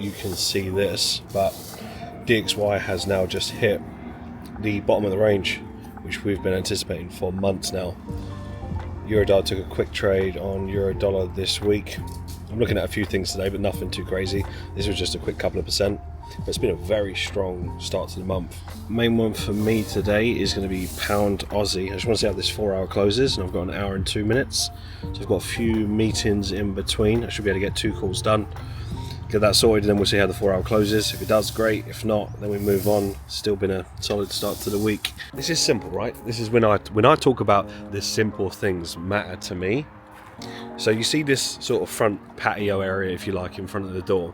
you can see this, but DXY has now just hit the bottom of the range, which we've been anticipating for months now. Eurodollar took a quick trade on Eurodollar this week. I'm looking at a few things today, but nothing too crazy. This was just a quick couple of percent. But it's been a very strong start to the month. Main one for me today is going to be pound Aussie. I just want to see how this 4 hour closes, and I've got an hour and 2 minutes. So I've got a few meetings in between. I should be able to get 2 calls done. Get that sorted, and then we'll see how the 4 hour closes. If it does, great. If not, then we move on. Still been a solid start to the week. This is simple, right? This is when I talk about the simple things matter to me. So you see this sort of front patio area, if you like, in front of the door.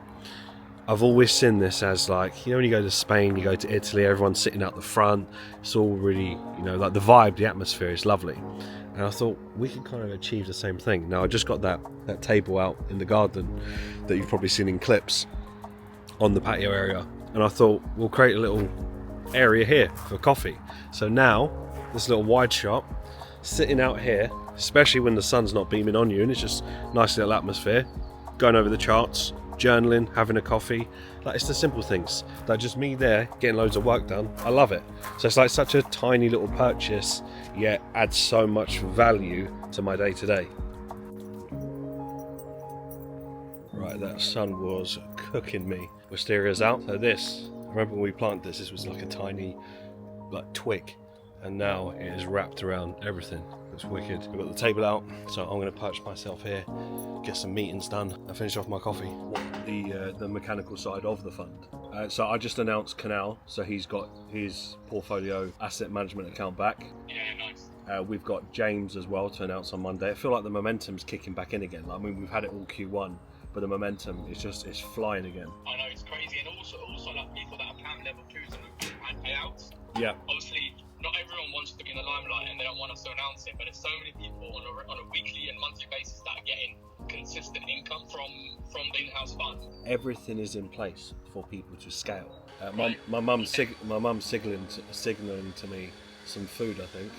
I've always seen this as like, when you go to Spain, you go to Italy, everyone's sitting out the front. It's all really, like the vibe, the atmosphere is lovely. And I thought we could kind of achieve the same thing. Now I just got that table out in the garden that you've probably seen in clips on the patio area. And I thought we'll create a little area here for coffee. So now this little wide shot, sitting out here, especially when the sun's not beaming on you and it's just nice little atmosphere, going over the charts, journaling, having a coffee. Like, it's the simple things. Like just me there getting loads of work done. I love it. So it's like such a tiny little purchase, yet adds so much value to my day to day. Right, that sun was cooking me. Wisteria's out. So this, I remember when we planted this was like a tiny twig, and now it is wrapped around everything. It's wicked. I've got the table out, so I'm going to perch myself here, get some meetings done, and finish off my coffee. The mechanical side of the fund. So I just announced Canal, so he's got his portfolio asset management account back. Yeah, nice. We've got James as well to announce on Monday. I feel like the momentum's kicking back in again. I mean, we've had it all Q1, but the momentum is it's flying again. I know, it's crazy, and also like people that are PAM level 2s and payouts. Yeah. Obviously, not everyone wants to be in the limelight and they don't want us to announce it, but there's so many people on a weekly and monthly basis that are getting consistent income from the in-house fund. Everything is in place for people to scale. My mum's signaling to me some food, I think.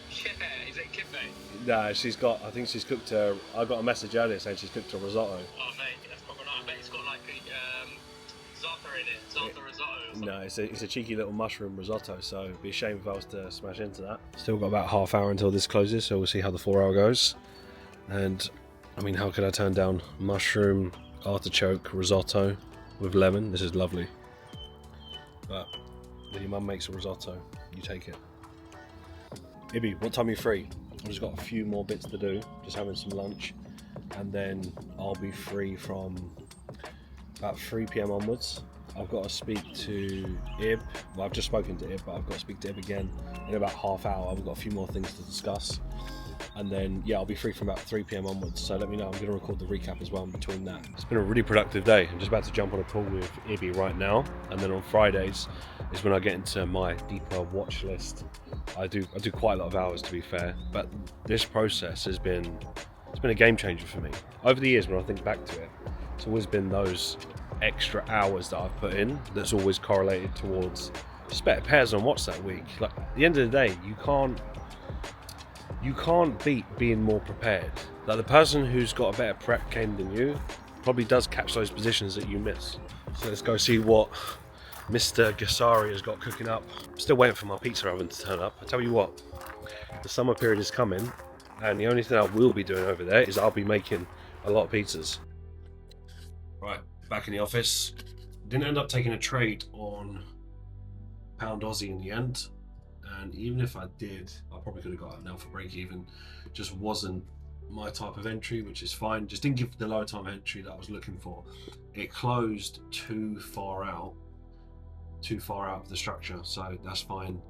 Yeah, is it kibbeh? Nah, I think she's cooked her. I got a message earlier saying she's cooked a risotto. Oh mate, that's probably not. I bet it's got like a za'atar in it, za'atar risotto or something. No, it's a cheeky little mushroom risotto, so it'd be a shame if I was to smash into that. Still got about half hour until this closes, so we'll see how the 4 hour goes. And I mean, how could I turn down mushroom artichoke risotto with lemon? This is lovely. But when your mum makes a risotto, you take it. Ibby, what time are you free? I've just got a few more bits to do, just having some lunch, and then I'll be free from about 3 PM onwards. I've got to speak to Ib. Well, I've just spoken to Ib, but I've got to speak to Ib again in about half hour. We've got a few more things to discuss. And then, I'll be free from about 3 PM onwards. So let me know. I'm going to record the recap as well in between that. It's been a really productive day. I'm just about to jump on a call with Ibby right now. And then on Fridays is when I get into my deeper watch list. I do quite a lot of hours, to be fair. But this process it's been a game changer for me. Over the years, when I think back to it, it's always been those extra hours that I've put in that's always correlated towards just better pairs on watch that week. Like, at the end of the day, you can't beat being more prepared. Like, the person who's got a better prep game than you probably does catch those positions that you miss. So let's go see what Mr. Gassari has got cooking up. I'm still waiting for my pizza oven to turn up. I tell you what, the summer period is coming, and the only thing I will be doing over there is I'll be making a lot of pizzas. Right, back in the office. Didn't end up taking a trade on pound Aussie in the end. And even if I did, I probably could have got it now for break even. Just wasn't my type of entry, which is fine. Just didn't give the lower time entry that I was looking for. It closed too far out of the structure, so that's fine.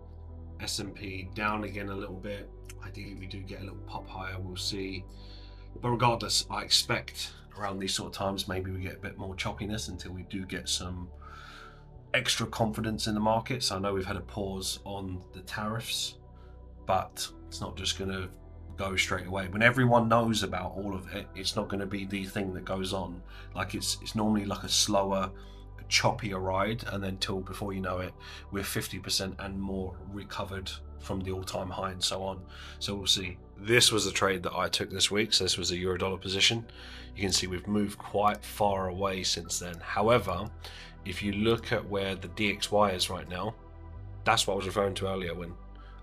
S&P down again a little bit. Ideally we do get a little pop higher, we'll see. But regardless, I expect around these sort of times maybe we get a bit more choppiness until we do get some extra confidence in the markets. I know we've had a pause on the tariffs, but it's not just going to go straight away. When everyone knows about all of it, it's not going to be the thing that goes on. Like, it's normally like a slower choppy a ride, and then till before you know it, we're 50% and more recovered from the all-time high and so on. So we'll see. This was a trade that I took this week, so this was a euro dollar position. You can see we've moved quite far away since then. However, if you look at where the DXY is right now, that's what I was referring to earlier when,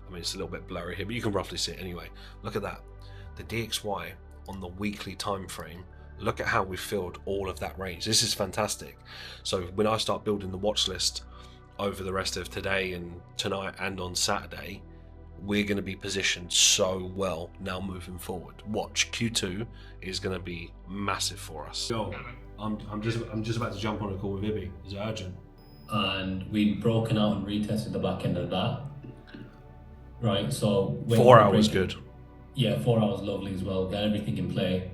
I mean, it's a little bit blurry here, but you can roughly see it anyway. Look at that. The DXY on the weekly time frame, look at how we filled all of that range. This is fantastic. So when I start building the watch list over the rest of today and tonight and on Saturday, we're going to be positioned so well now moving forward. Watch, Q2 is going to be massive for us. Yo, I'm just about to jump on a call with Ibby. Is it urgent? And we'd broken out and retested the back end of that. Right, so 4 hours good. Yeah, 4 hours lovely as well. Got everything in play.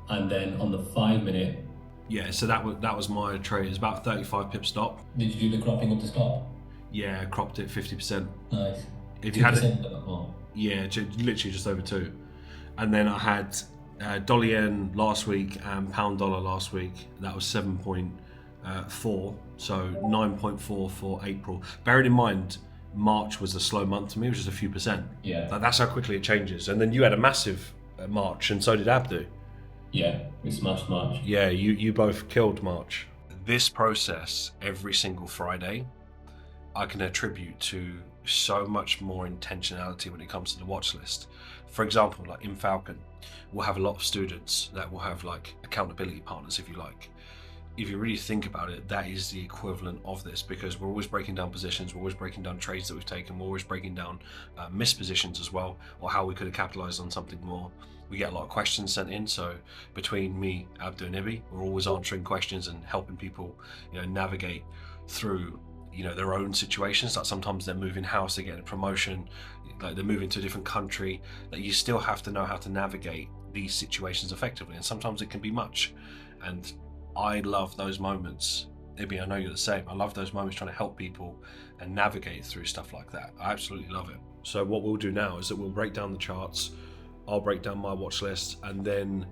And then on the 5 minute. Yeah, so that was my trade. It's about 35 pip stop. Did you do the cropping up to stop? Yeah, cropped it 50%. Nice. If you had it, oh. yeah, literally just over 2. And then I had dollar yen last week and pound dollar last week. That was 7.4, so 9.4 for April. Bearing in mind, March was a slow month to me, which is a few percent. Yeah. That's how quickly it changes. And then you had a massive March, and so did Abdu. Yeah, we smashed March. Yeah, you both killed March. This process every single Friday, I can attribute to so much more intentionality when it comes to the watch list. For example, like in Falcon, we'll have a lot of students that will have like accountability partners, if you like. If you really think about it, that is the equivalent of this, because we're always breaking down positions, we're always breaking down trades that we've taken, we're always breaking down missed positions as well, or how we could have capitalized on something more. We get a lot of questions sent in, so between me, Abdu and Ibby, we're always answering questions and helping people, navigate through, their own situations. Like sometimes they're moving house, they're getting a promotion, like they're moving to a different country, that you still have to know how to navigate these situations effectively, and sometimes it can be much. And I love those moments. Ibby, I know you're the same. I love those moments trying to help people and navigate through stuff like that. I absolutely love it. So what we'll do now is that we'll break down the charts, I'll break down my watch list, and then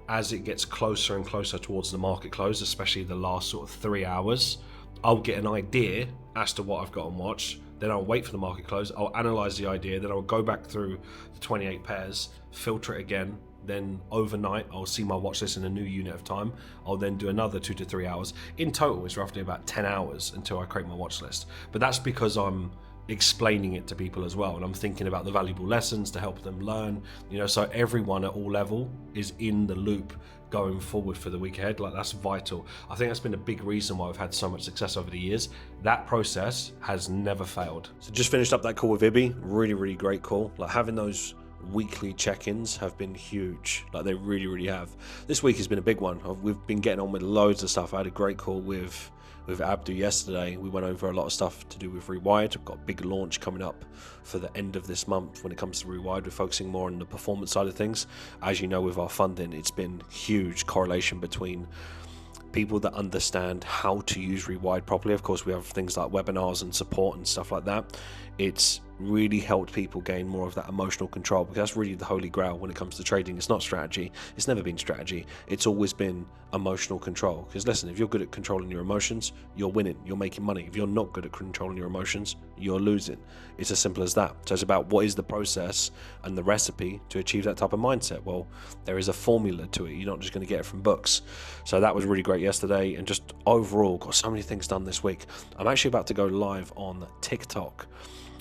as it gets closer and closer towards the market close, especially the last sort of 3 hours, I'll get an idea as to what I've got on watch. Then I'll wait for the market close, I'll analyze the idea, then I'll go back through the 28 pairs, filter it again. Then overnight, I'll see my watch list in a new unit of time. I'll then do another 2 to 3 hours. In total, it's roughly about 10 hours until I create my watch list. But that's because I'm explaining it to people as well, and I'm thinking about the valuable lessons to help them learn. So everyone at all level is in the loop going forward for the week ahead. Like, that's vital. I think that's been a big reason why I've had so much success over the years. That process has never failed. So just finished up that call with Ibby. Really, really great call. Like, having those weekly check-ins have been huge. Like, they really, really have. This week has been a big one. We've been getting on with loads of stuff. I had a great call with Abdu yesterday. We went over a lot of stuff to do with Rewired. I've got a big launch coming up for the end of this month when it comes to Rewired. We're focusing more on the performance side of things. As you know, with our funding, it's been huge correlation between people that understand how to use Rewired properly. Of course, we have things like webinars and support and stuff like that. It's really helped people gain more of that emotional control, because that's really the holy grail when it comes to trading. It's not strategy. It's never been strategy. It's always been emotional control. Because listen, if you're good at controlling your emotions, you're winning, you're making money. If you're not good at controlling your emotions, you're losing. It's as simple as that. So it's about what is the process and the recipe to achieve that type of mindset. Well, there is a formula to it. You're not just going to get it from books. So that was really great yesterday, and just overall got so many things done this week. I'm actually about to go live on TikTok.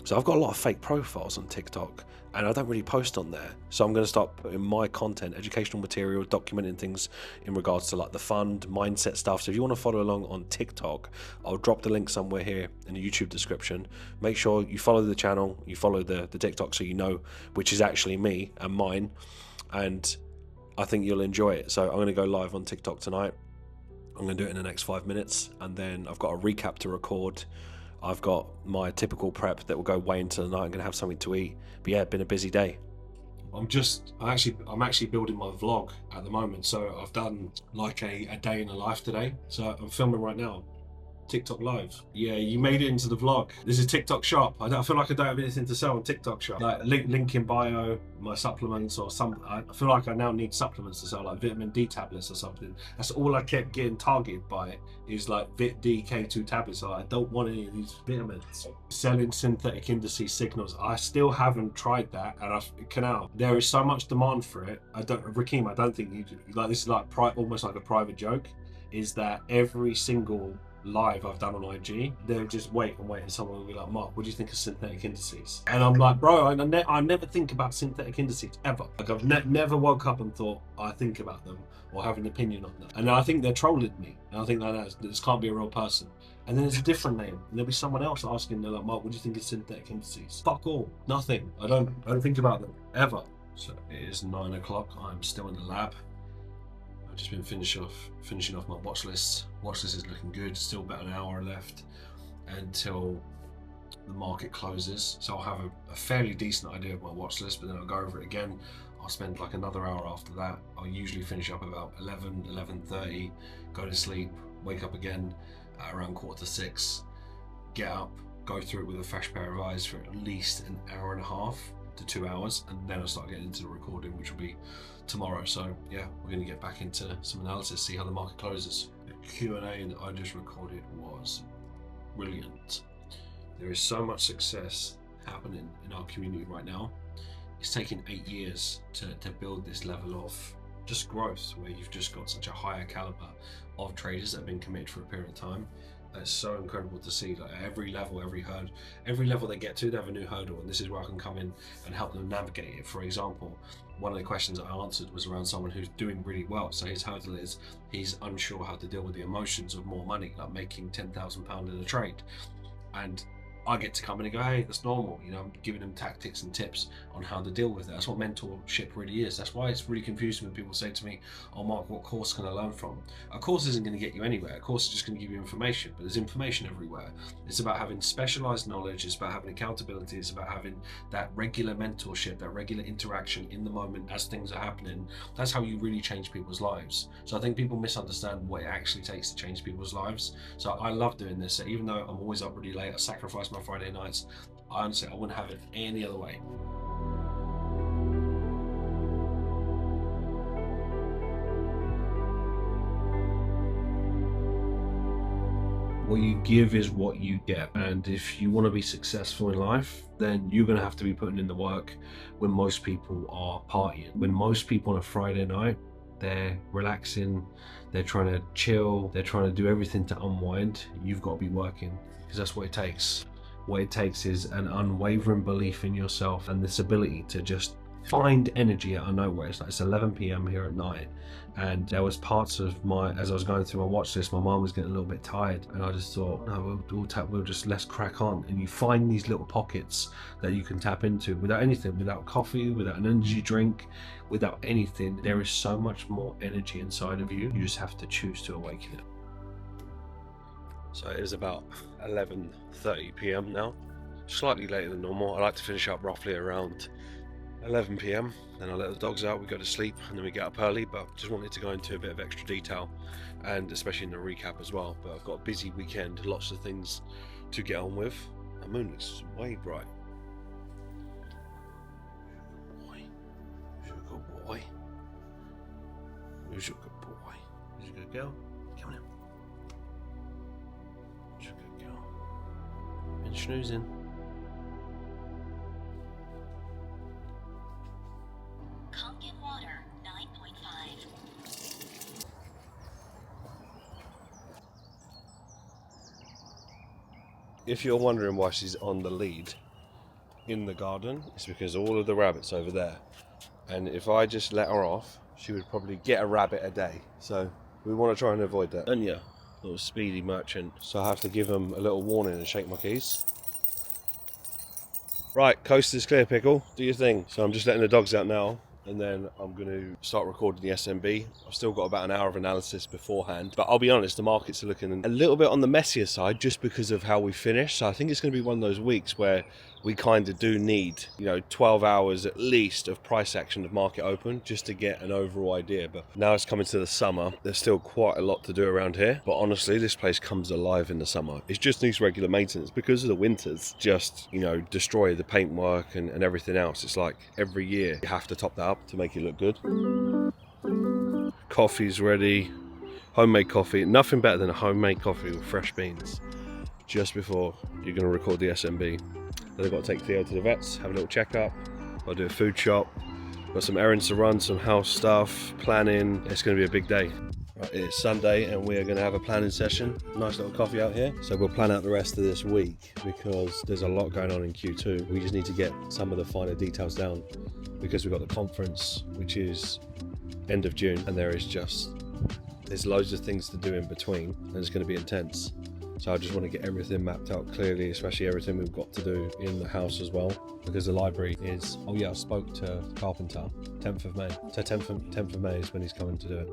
So I've got a lot of fake profiles on TikTok, and I don't really post on there. So I'm going to start putting my content, educational material, documenting things in regards to like the fund, mindset stuff. So if you want to follow along on TikTok, I'll drop the link somewhere here in the YouTube description. Make sure you follow the channel, you follow the TikTok, so you know which is actually me and mine. And I think you'll enjoy it. So I'm going to go live on TikTok tonight. I'm going to do it in the next 5 minutes, and then I've got a recap to record. I've got my typical prep that will go way into the night. I'm going to have something to eat. But yeah, it's been a busy day. I'm actually building my vlog at the moment. So I've done like a day in the life today. So I'm filming right now. TikTok live. Yeah, you made it into the vlog. This is TikTok shop. I feel like I don't have anything to sell on TikTok shop. Like link in bio, my supplements or some. I feel like I now need supplements to sell, like vitamin D tablets or something. That's all I kept getting targeted by, is like Vit D K2 tablets. So I don't want any of these vitamins. Selling synthetic indices signals. I still haven't tried that, and Canal. There is so much demand for it. Rakeem, I don't think you do. Like, this is like almost like a private joke. Is that every single live I've done on IG, they'll just wait, and someone will be like, Mark, what do you think of synthetic indices? And I'm like, bro, I never think about synthetic indices ever. Like, I've never woke up and thought I think about them or have an opinion on them. And I think they're trolling me. And I think that this can't be a real person. And then there's a different name, and there'll be someone else asking, they're like, Mark, what do you think of synthetic indices? Fuck all, nothing. I don't think about them ever. So it is 9 o'clock. I'm still in the lab. Just been finishing off my watch list. Watch list is looking good. Still about an hour left until the market closes. So I'll have a fairly decent idea of my watch list, but then I'll go over it again. I'll spend like another hour after that. I'll usually finish up about 11:30, go to sleep, wake up again at around 5:45, get up, go through it with a fresh pair of eyes for at least an hour and a half to 2 hours, and then I'll start getting into the recording, which will be tomorrow. So yeah, we're going to get back into some analysis, see how the market closes. The Q&A that I just recorded was brilliant. There is so much success happening in our community right now. It's taken 8 years to build this level of just growth, where you've just got such a higher caliber of traders that have been committed for a period of time. It's so incredible to see. Like, every level, every level they get to, they have a new hurdle, and this is where I can come in and help them navigate it. For example, one of the questions I answered was around someone who's doing really well. So his hurdle is he's unsure how to deal with the emotions of more money, like making £10,000 in a trade. And I get to come in and go, hey, that's normal. You know, I'm giving them tactics and tips on how to deal with it. That's what mentorship really is. That's why it's really confusing when people say to me, oh, Mark, what course can I learn from? A course isn't going to get you anywhere. A course is just going to give you information, but there's information everywhere. It's about having specialized knowledge. It's about having accountability. It's about having that regular mentorship, that regular interaction in the moment as things are happening. That's how you really change people's lives. So I think people misunderstand what it actually takes to change people's lives. So I love doing this. So even though I'm always up really late, I sacrifice my Friday nights. Honestly, I wouldn't have it any other way. What you give is what you get, and if you want to be successful in life, then you're going to have to be putting in the work when most people are partying. When most people on a Friday night, they're relaxing, they're trying to chill, they're trying to do everything to unwind, you've got to be working, because that's what it takes. What it takes is an unwavering belief in yourself and this ability to just find energy out of nowhere. It's 11 p.m. here at night, and there was parts of as I was going through my watch list, my mind was getting a little bit tired, and I just thought, no, let's crack on. And you find these little pockets that you can tap into without anything, without coffee, without an energy drink, without anything. There is so much more energy inside of you. You just have to choose to awaken it. So it is about 11:30 p.m. now, slightly later than normal. I like to finish up roughly around 11 p.m. Then I let the dogs out, we go to sleep, and then we get up early. But just wanted to go into a bit of extra detail, and especially in the recap as well. But I've got a busy weekend, lots of things to get on with. The moon looks way bright. Who's a good boy? Who's a good boy? Who's a good girl? Come on in. Who's a good girl? Been snoozing. If you're wondering why she's on the lead in the garden, it's because all of the rabbits over there. And if I just let her off, she would probably get a rabbit a day. So we want to try and avoid that. And yeah, little speedy merchant. So I have to give him a little warning and shake my keys. Right, coast is clear, Pickle. Do your thing. So I'm just letting the dogs out now, and then I'm going to start recording the SMB. I've still got about an hour of analysis beforehand, but I'll be honest, the markets are looking a little bit on the messier side just because of how we finished. So I think it's going to be one of those weeks where we kind of do need, 12 hours at least of price action of market open just to get an overall idea. But now it's coming to the summer, there's still quite a lot to do around here. But honestly, this place comes alive in the summer. It just needs regular maintenance because of the winters just, destroy the paintwork and everything else. It's like every year you have to top that up to make it look good. Coffee's ready. Homemade coffee. Nothing better than a homemade coffee with fresh beans just before you're going to record the SMB. Then I've got to take Theo to the vets, have a little checkup. I'll do a food shop. Got some errands to run, some house stuff, planning. It's going to be a big day. Right, it's Sunday and we are going to have a planning session. Nice little coffee out here. So we'll plan out the rest of this week because there's a lot going on in Q2. We just need to get some of the finer details down because we've got the conference, which is end of June, and there's loads of things to do in between and it's going to be intense. So I just want to get everything mapped out clearly, especially everything we've got to do in the house as well, because the library is, I spoke to Carpenter, 10th of May. So 10th of May is when he's coming to do it.